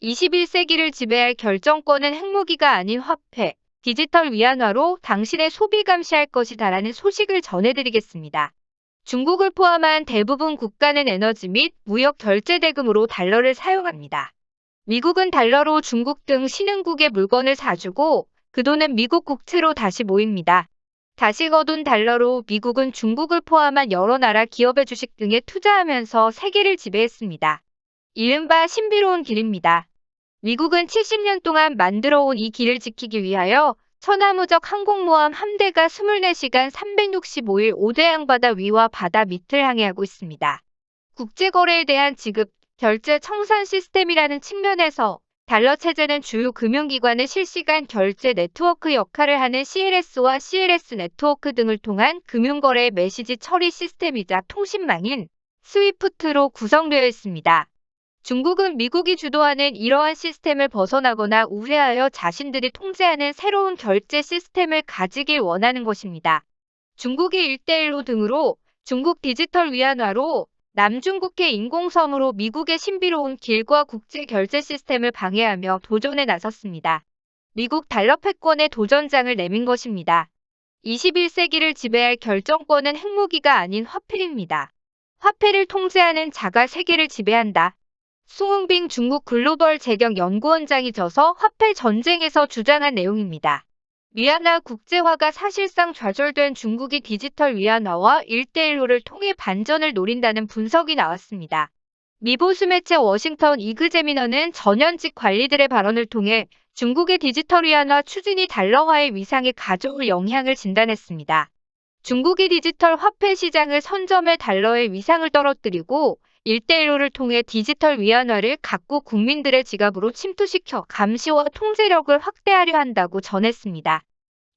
21세기를 지배할 결정권은 핵무기가 아닌 화폐, 디지털 위안화로 당신의 소비 감시할 것이다라는 소식을 전해드리겠습니다. 중국을 포함한 대부분 국가는 에너지 및 무역 결제 대금으로 달러를 사용합니다. 미국은 달러로 중국 등 신흥국의 물건을 사주고 그 돈은 미국 국채로 다시 모입니다. 다시 거둔 달러로 미국은 중국을 포함한 여러 나라 기업의 주식 등에 투자하면서 세계를 지배했습니다. 이른바 신비로운 길입니다. 미국은 70년 동안 만들어온 이 길을 지키기 위하여 천하무적 항공모함 함대가 24시간 365일 5대양 바다 위와 바다 밑을 항해하고 있습니다. 국제거래에 대한 지급, 결제 청산 시스템이라는 측면에서 달러 체제는 주요 금융기관의 실시간 결제 네트워크 역할을 하는 CLS와 CLS 네트워크 등을 통한 금융거래 메시지 처리 시스템이자 통신망인 스위프트로 구성되어 있습니다. 중국은 미국이 주도하는 이러한 시스템을 벗어나거나 우회하여 자신들이 통제하는 새로운 결제 시스템을 가지길 원하는 것입니다. 중국이 1대1로 등으로 중국 디지털 위안화로 남중국해 인공섬으로 미국의 신비로운 길과 국제 결제 시스템을 방해하며 도전에 나섰습니다. 미국 달러 패권에 도전장을 내민 것입니다. 21세기를 지배할 결정권은 핵무기가 아닌 화폐입니다. 화폐를 통제하는 자가 세계를 지배한다. 송흥빙 중국 글로벌 재경 연구원장이 져서 화폐 전쟁에서 주장한 내용입니다. 위안화 국제화가 사실상 좌절된 중국이 디지털 위안화와 1대1로를 통해 반전을 노린다는 분석이 나왔습니다. 미 보수 매체 워싱턴 이그제미너는 전현직 관리들의 발언을 통해 중국의 디지털 위안화 추진이 달러화의 위상에 가져올 영향을 진단했습니다. 중국이 디지털 화폐 시장을 선점해 달러의 위상을 떨어뜨리고 1대1로를 통해 디지털 위안화를 각국 국민들의 지갑으로 침투시켜 감시와 통제력을 확대하려 한다고 전했습니다.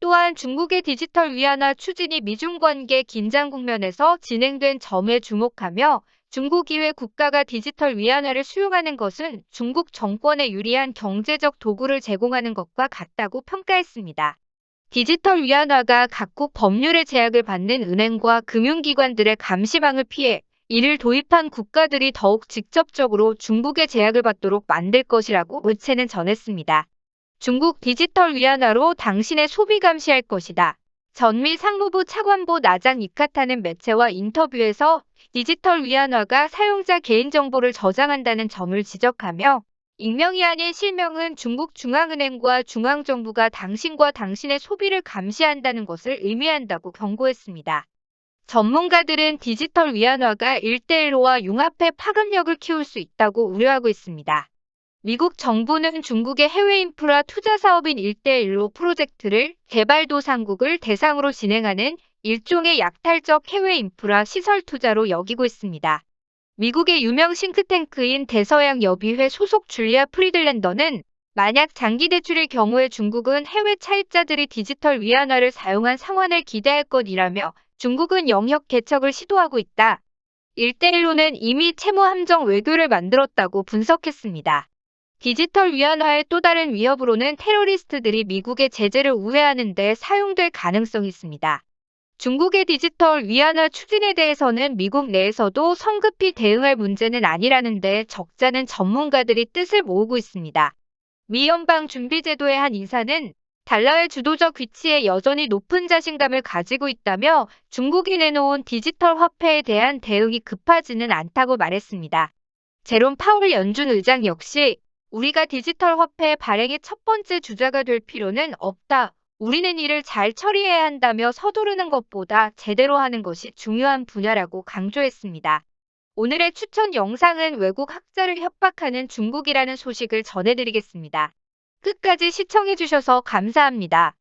또한 중국의 디지털 위안화 추진이 미중 관계 긴장 국면에서 진행된 점에 주목하며 중국 이외 국가가 디지털 위안화를 수용하는 것은 중국 정권에 유리한 경제적 도구를 제공하는 것과 같다고 평가했습니다. 디지털 위안화가 각국 법률의 제약을 받는 은행과 금융기관들의 감시망을 피해 이를 도입한 국가들이 더욱 직접적으로 중국의 제약을 받도록 만들 것이라고 매체는 전했습니다. 중국 디지털 위안화로 당신의 소비 감시할 것이다. 전미 상무부 차관보 나장 이카타는 매체와 인터뷰에서 디지털 위안화가 사용자 개인정보를 저장한다는 점을 지적하며 익명이 아닌 실명은 중국 중앙은행과 중앙정부가 당신과 당신의 소비를 감시한다는 것을 의미한다고 경고했습니다. 전문가들은 디지털 위안화가 1대1로와 융합해 파급력을 키울 수 있다고 우려하고 있습니다. 미국 정부는 중국의 해외 인프라 투자 사업인 1대1로 프로젝트를 개발도상국을 대상으로 진행하는 일종의 약탈적 해외 인프라 시설 투자로 여기고 있습니다. 미국의 유명 싱크탱크인 대서양 여비회 소속 줄리아 프리들랜더는 만약 장기 대출의 경우에 중국은 해외 차입자들이 디지털 위안화를 사용한 상환을 기대할 것이라며 중국은 영역 개척을 시도하고 있다. 1대1로는 이미 채무 함정 외교를 만들었다고 분석했습니다. 디지털 위안화의 또 다른 위협으로는 테러리스트들이 미국의 제재를 우회하는 데 사용될 가능성이 있습니다. 중국의 디지털 위안화 추진에 대해서는 미국 내에서도 성급히 대응할 문제는 아니라는데 적잖은 전문가들이 뜻을 모으고 있습니다. 미 연방준비제도의 한 인사는 달러의 주도적 위치에 여전히 높은 자신감을 가지고 있다며 중국이 내놓은 디지털 화폐에 대한 대응이 급하지는 않다고 말했습니다. 제롬 파월 연준 의장 역시 우리가 디지털 화폐 발행의 첫 번째 주자가 될 필요는 없다. 우리는 이를 잘 처리해야 한다며 서두르는 것보다 제대로 하는 것이 중요한 분야라고 강조했습니다. 오늘의 추천 영상은 외국 학자를 협박하는 중국이라는 소식을 전해드리겠습니다. 끝까지 시청해주셔서 감사합니다.